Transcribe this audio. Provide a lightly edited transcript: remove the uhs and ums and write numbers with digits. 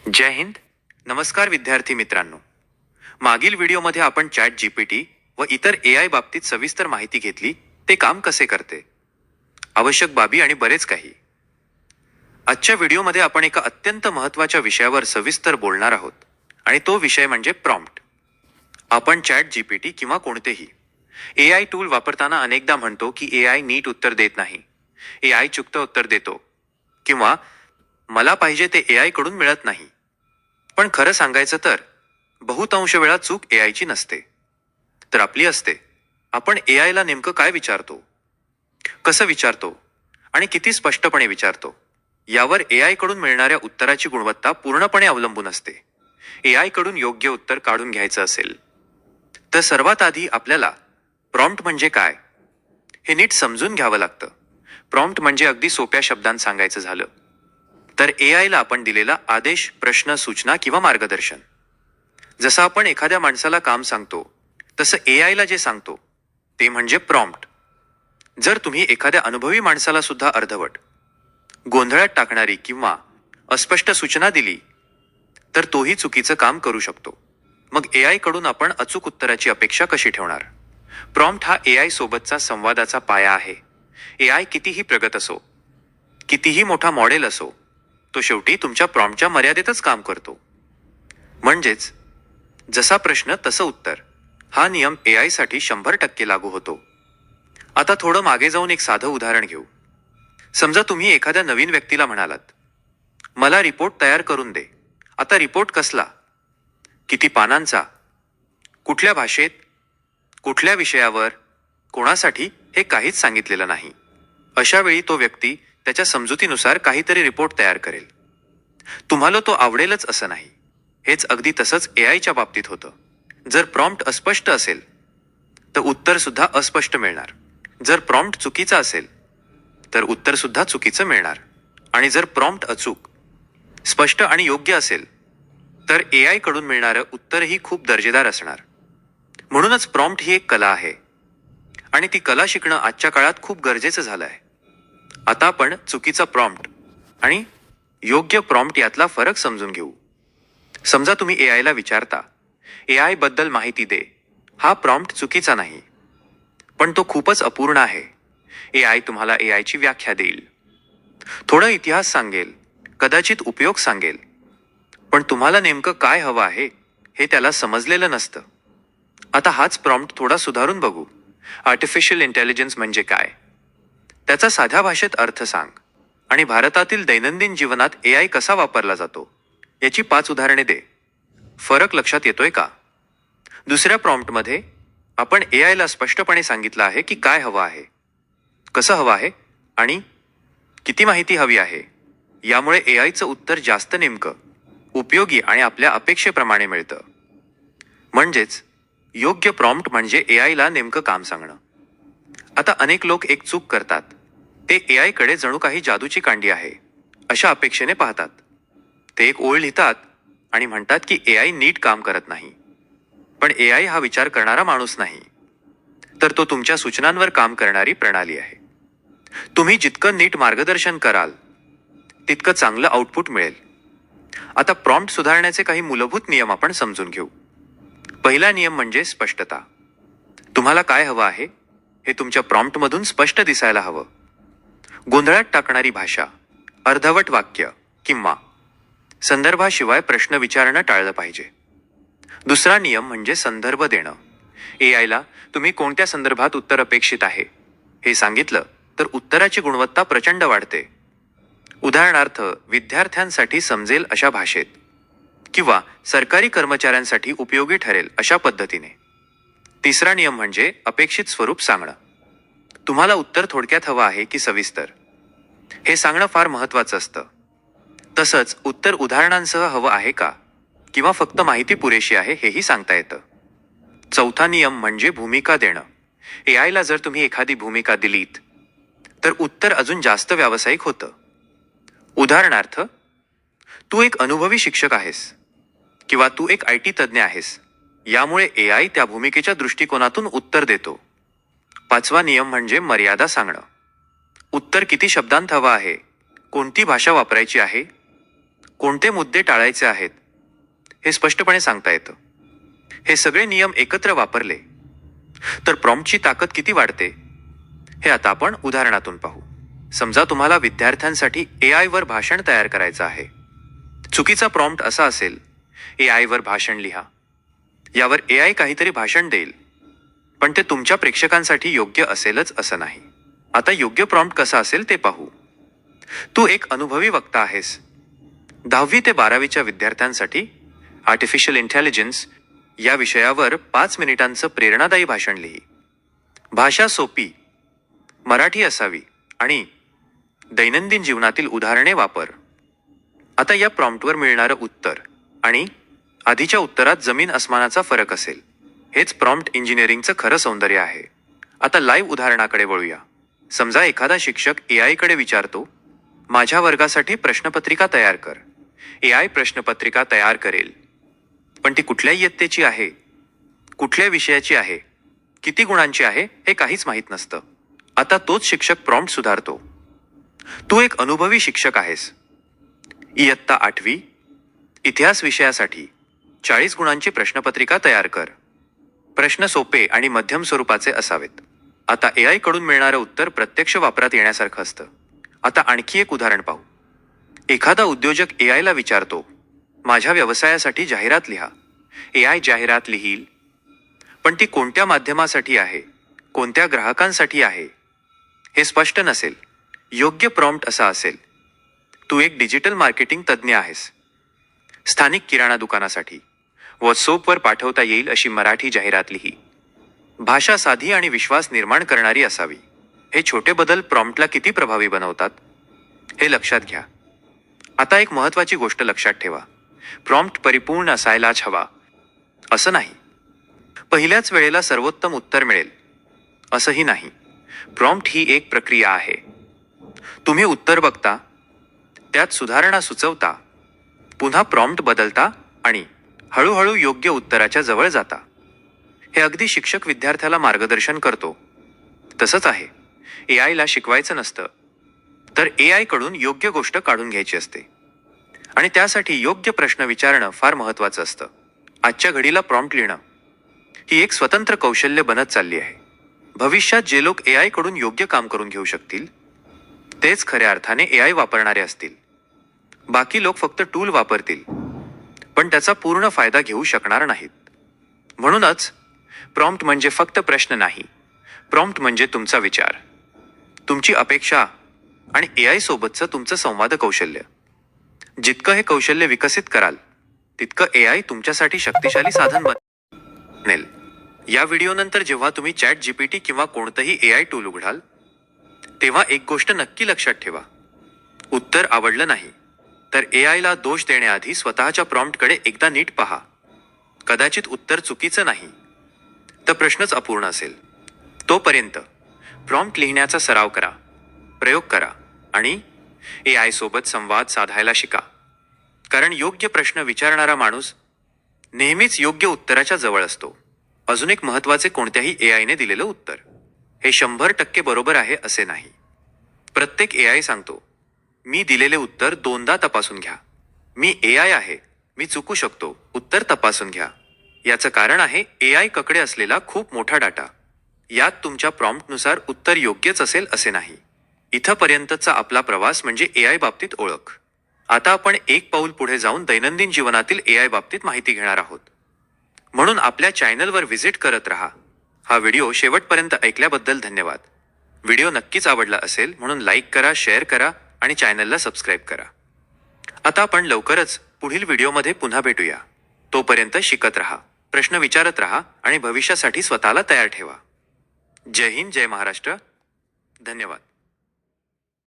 जय हिंद. नमस्कार विद्यार्थी मित्रांनो. मागील व्हिडिओमध्ये आपण चॅट जीपीटी व इतर AI बाबतीत सविस्तर माहिती घेतली. ते काम कसे करते, आवश्यक बाबी आणि बरेच काही. आजच्या व्हिडिओमध्ये आपण एका अत्यंत महत्त्वाच्या विषयावर सविस्तर बोलणार आहोत आणि तो विषय म्हणजे प्रॉम्प्ट. आपण चॅट जीपीटी किंवा कोणतेही AI टूल वापरताना अनेकदा म्हणतो की AI नीट उत्तर देत नाही, AI चुकतं उत्तर देतो किंवा मला पाहिजे ते AI कडून मिळत नाही. पण खरं सांगायचं तर बहुतांश वेळा चूक AI ची नसते, तर आपली असते. आपण AI ला नेमकं काय विचारतो, कसं विचारतो आणि किती स्पष्टपणे विचारतो यावर AI कडून मिळणाऱ्या उत्तराची गुणवत्ता पूर्णपणे अवलंबून असते. AI कडून योग्य उत्तर काढून घ्यायचं असेल तर सर्वात आधी आपल्याला प्रॉम्प्ट म्हणजे काय हे नीट समजून घ्यावं लागतं. प्रॉम्प्ट म्हणजे अगदी सोप्या शब्दांत सांगायचं झालं तर AI ला आपण दिलेला आदेश, प्रश्न, सूचना किंवा मार्गदर्शन. जसं आपण एखाद्या माणसाला काम सांगतो तसं AI ला जे सांगतो ते म्हणजे प्रॉम्प्ट. जर तुम्ही एखाद्या अनुभवी माणसाला सुद्धा अर्धवट, गोंधळात टाकणारी किंवा अस्पष्ट सूचना दिली तर तोही चुकीचं काम करू शकतो. मग AI कडून आपण अचूक उत्तराची अपेक्षा कशी ठेवणार? प्रॉम्प्ट हा AI सोबतचा संवादाचा पाया आहे. AI कितीही प्रगत असो, कितीही मोठा मॉडेल असो, तो शेवटी तुमच्या प्रॉम्प्टच्या मर्यादेतच काम करतो. म्हणजेच जसा प्रश्न तसं उत्तर हा नियम AI साठी 100% लागू होतो. आता थोडं मागे जाऊन एक साधं उदाहरण घेऊ. समजा तुम्ही एखाद्या नवीन व्यक्तीला म्हणालात, मला रिपोर्ट तयार करून दे. आता रिपोर्ट कसला, किती पानांचा, कुठल्या भाषेत, कुठल्या विषयावर, कोणासाठी हे काहीच सांगितलेलं नाही. अशा वेळी तो व्यक्ती त्याच्या समजुतीनुसार काहीतरी रिपोर्ट तयार करेल. तुम्हाला तो आवडेलच असं नाही. हेच अगदी तसंच AI च्या बाबतीत होतं. जर प्रॉम्प्ट अस्पष्ट असेल तर उत्तर सुद्धा अस्पष्ट मिळणार. जर प्रॉम्प्ट चुकीचा असेल तर उत्तर सुद्धा चुकीचं मिळणार. आणि जर प्रॉम्प्ट अचूक, स्पष्ट आणि योग्य असेल तर AI कडून मिळणारं उत्तरही खूप दर्जेदार असणार. म्हणूनच प्रॉम्प्ट ही एक कला आहे आणि ती कला शिकणं आजच्या काळात खूप गरजेचं झालं आहे. आता आपण चुकीचा प्रॉम्प्ट आणि योग्य प्रॉम्प्ट यातला फरक समजून घेऊ. समजा तुम्ही AI ला विचारता, AI बद्दल माहिती दे. हा प्रॉम्प्ट चुकीचा नाही, पण तो खूपच अपूर्ण आहे. AI तुम्हाला AI ची व्याख्या देईल, थोडा इतिहास सांगेल, कदाचित उपयोग सांगेल, पण तुम्हाला नेमकं काय हवं आहे हे त्याला समजलेलं नसतं. आता हाच प्रॉम्प्ट थोडा सुधारून बघू. आर्टिफिशियल इंटेलिजन्स म्हणजे काय, त्याचा साध्या भाषेत अर्थ सांग आणि भारतातील दैनंदिन जीवनात AI कसा वापरला जातो याची 5 उदाहरणे दे. फरक लक्षात येतोय का? दुसऱ्या प्रॉम्प्टमध्ये आपण AI ला स्पष्टपणे सांगितलं आहे की काय हवं आहे, कसं हवं आहे आणि किती माहिती हवी आहे. यामुळे AI चं उत्तर जास्त नेमकं, उपयोगी आणि आपल्या अपेक्षेप्रमाणे मिळतं. म्हणजेच योग्य प्रॉम्प्ट म्हणजे AI ला नेमकं काम सांगणं. आता अनेक लोक एक चूक करतात. ते AI कडे जणू काही जादूची कांडी आहे अशा अपेक्षेने पाहतात. ते एक ओळ लिहितात आणि म्हणतात की AI नीट काम करत नाही. पण AI हा विचार करणारा माणूस नाही, तर तो तुमच्या सूचनांवर काम करणारी प्रणाली आहे. तुम्ही जितकं नीट मार्गदर्शन कराल तितकं चांगलं आउटपुट मिळेल. आता प्रॉम्प्ट सुधारण्याचे काही मूलभूत नियम आपण समजून घेऊ. पहिला नियम म्हणजे स्पष्टता. तुम्हाला काय हवं आहे हे तुमच्या प्रॉम्प्टमधून स्पष्ट दिसायला हवं. गोंधळात टाकणारी भाषा, अर्धवट वाक्य किंवा संदर्भाशिवाय प्रश्न विचारणं टाळलं पाहिजे. दुसरा नियम म्हणजे संदर्भ देणं. AI ला तुम्ही कोणत्या संदर्भात उत्तर अपेक्षित आहे हे सांगितलं तर उत्तराची गुणवत्ता प्रचंड वाढते. उदाहरणार्थ, विद्यार्थ्यांसाठी समजेल अशा भाषेत किंवा सरकारी कर्मचाऱ्यांसाठी उपयोगी ठरेल अशा पद्धतीने. तिसरा नियम म्हणजे अपेक्षित स्वरूप सांगणं. तुम्हाला उत्तर थोडक्यात हवं आहे की सविस्तर हे सांगणं फार महत्त्वाचं असतं. तसंच उत्तर उदाहरणांसह हवं आहे का किंवा फक्त माहिती पुरेशी आहे हेही सांगता येतं. चौथा नियम म्हणजे भूमिका देणं. AI ला जर तुम्ही एखादी भूमिका दिलीत तर उत्तर अजून जास्त व्यावसायिक होतं. उदाहरणार्थ, तू एक अनुभवी शिक्षक आहेस किंवा तू एक IT तज्ज्ञ आहेस. यामुळे AI त्या भूमिकेच्या दृष्टिकोनातून उत्तर देतो. पाचवा नियम म्हणजे मर्यादा सांगणं. उत्तर किती शब्दांत हवं आहे, कोणती भाषा वापरायची आहे, कोणते मुद्दे टाळायचे आहेत, हे स्पष्टपणे सांगता येतं. हे सगळे नियम एकत्र वापरले तर प्रॉम्प्टची ताकद किती वाढते हे आता आपण उदाहरणातून पाहू. समजा तुम्हाला विद्यार्थ्यांसाठी AI वर भाषण तयार करायचं आहे. चुकीचा प्रॉम्प्ट असा असेल, AI वर भाषण लिहा. यावर AI काहीतरी भाषण देईल, पण ते तुमच्या प्रेक्षकांसाठी योग्य असेलच असं नाही. आता योग्य प्रॉम्प्ट कसा असेल ते पाहू. तू एक अनुभवी वक्ता आहेस. 10वी ते 12वीच्या विद्यार्थ्यांसाठी आर्टिफिशियल इंटेलिजन्स या विषयावर 5 मिनिटांचं प्रेरणादायी भाषण लिही. भाषा सोपी, मराठी असावी आणि दैनंदिन जीवनातील उदाहरणे वापर. आता या प्रॉम्प्टवर मिळणारं उत्तर आणि आधीच्या उत्तरात जमीन अस्मानाचा फरक असेल. हेच प्रॉम्प्ट इंजिनिअरिंगचं खरं सौंदर्य आहे. आता लाईव्ह उदाहरणाकडे वळूया. समजा एखादा शिक्षक AI कडे विचारतो, माझ्या वर्गासाठी प्रश्नपत्रिका तयार कर. AI प्रश्नपत्रिका तयार करेल, पण ती कुठल्या इयत्तेची आहे, कुठल्या विषयाची आहे, किती गुणांची आहे हे काहीच माहीत नसतं. आता तोच शिक्षक प्रॉम्प्ट सुधारतो. तू एक अनुभवी शिक्षक आहेस. इयत्ता 8वी इतिहास विषयासाठी 40 गुणांची प्रश्नपत्रिका तयार कर. प्रश्न सोपे आणि मध्यम स्वरूपाचे असावेत. आता AI कडून मिळणारं उत्तर प्रत्यक्ष वापरात येण्यासारखं असतं. आता आणखी एक उदाहरण पाहू. एखादा उद्योजक AI ला विचारतो, माझ्या व्यवसायासाठी जाहिरात लिहा. AI जाहिरात लिहील, पण ती कोणत्या माध्यमासाठी आहे, कोणत्या ग्राहकांसाठी आहे हे स्पष्ट नसेल. योग्य प्रॉम्प्ट असा असेल, तू एक डिजिटल मार्केटिंग तज्ज्ञ आहेस. स्थानिक किराणा दुकानासाठी व्हॉट्सअपवर पाठवता येईल अशी मराठी जाहिरात लिही. भाषा साधी आणि विश्वास निर्माण करणारी असावी. हे छोटे बदल प्रॉम्प्टला किती प्रभावी बनवतात हे लक्षात घ्या. आता एक महत्त्वाची गोष्ट लक्षात ठेवा. प्रॉम्प्ट परिपूर्ण असायलाच हवा असं नाही. पहिल्याच वेळेला सर्वोत्तम उत्तर मिळेल असंही नाही. प्रॉम्प्ट ही एक प्रक्रिया आहे. तुम्ही उत्तर बघता, त्यात सुधारणा सुचवता, पुन्हा प्रॉम्प्ट बदलता आणि हळूहळू योग्य उत्तराच्या जवळ जाता. हे अगदी शिक्षक विद्यार्थ्याला मार्गदर्शन करतो तसंच आहे. AI ला शिकवायचं नसतं, तर AI कडून योग्य गोष्ट काढून घ्यायची असते आणि त्यासाठी योग्य प्रश्न विचारणं फार महत्त्वाचं असतं. आजच्या घडीला प्रॉम्प्ट लिहिणं ही एक स्वतंत्र कौशल्य बनत चालली आहे. भविष्यात जे लोक AI कडून योग्य काम करून घेऊ शकतील तेच खऱ्या अर्थाने AI वापरणारे असतील. बाकी लोक फक्त टूल वापरतील, पण त्याचा पूर्ण फायदा घेऊ शकणार नाहीत. म्हणूनच प्रॉम्प्ट म्हणजे फक्त प्रश्न नाही. प्रॉम्प्ट म्हणजे तुमचा विचार, तुमची अपेक्षा आणि AI सोबतचं तुमचं संवाद कौशल्य. जितकं हे कौशल्य विकसित कराल, तितकं AI तुमच्यासाठी शक्तिशाली साधन बनेल. या व्हिडिओनंतर जेव्हा तुम्ही ChatGPT किंवा कोणतंही AI टूल उघडाल, तेव्हा एक गोष्ट नक्की लक्षात ठेवा. उत्तर आवडलं नाही तर AI ला दोष देण्याआधी स्वतःच्या प्रॉम्प्टकडे एकदा नीट पहा. कदाचित उत्तर चुकीचं नाही, तर प्रश्नच अपूर्ण असेल. तोपर्यंत प्रॉम्प्ट लिहिण्याचा सराव करा, प्रयोग करा आणि AI सोबत संवाद साधायला शिका. कारण योग्य प्रश्न विचारणारा माणूस नेहमीच योग्य उत्तराच्या जवळ असतो. अजून एक महत्त्वाचे, कोणत्याही AI ने दिलेलं उत्तर हे 100% बरोबर आहे असे नाही. प्रत्येक AI सांगतो, मी दिलेले उत्तर 2दा तपासून घ्या. मी AI आहे, मी चुकू शकतो, उत्तर तपासून घ्या. याचं कारण आहे AI कडे असलेला खूप मोठा डाटा. यात तुमच्या प्रॉम्प्टनुसार उत्तर योग्यच असेल असे नाही. इथपर्यंतचा आपला प्रवास म्हणजे AI बाबतीत ओळख. आता आपण एक पाऊल पुढे जाऊन दैनंदिन जीवनातील AI बाबतीत माहिती घेणार आहोत. म्हणून आपल्या चॅनलवर व्हिजिट करत राहा. हा व्हिडिओ शेवटपर्यंत ऐकल्याबद्दल धन्यवाद. व्हिडिओ नक्कीच आवडला असेल म्हणून लाईक करा, शेअर करा आणि चॅनलला सबस्क्राईब करा. आता आपण लवकरच पुढील व्हिडिओमध्ये पुन्हा भेटूया. तोपर्यंत शिकत राहा, प्रश्न विचारत राहा आणि भविष्यासाठी स्वतःला तयार ठेवा. जय हिंद, जय महाराष्ट्र. धन्यवाद.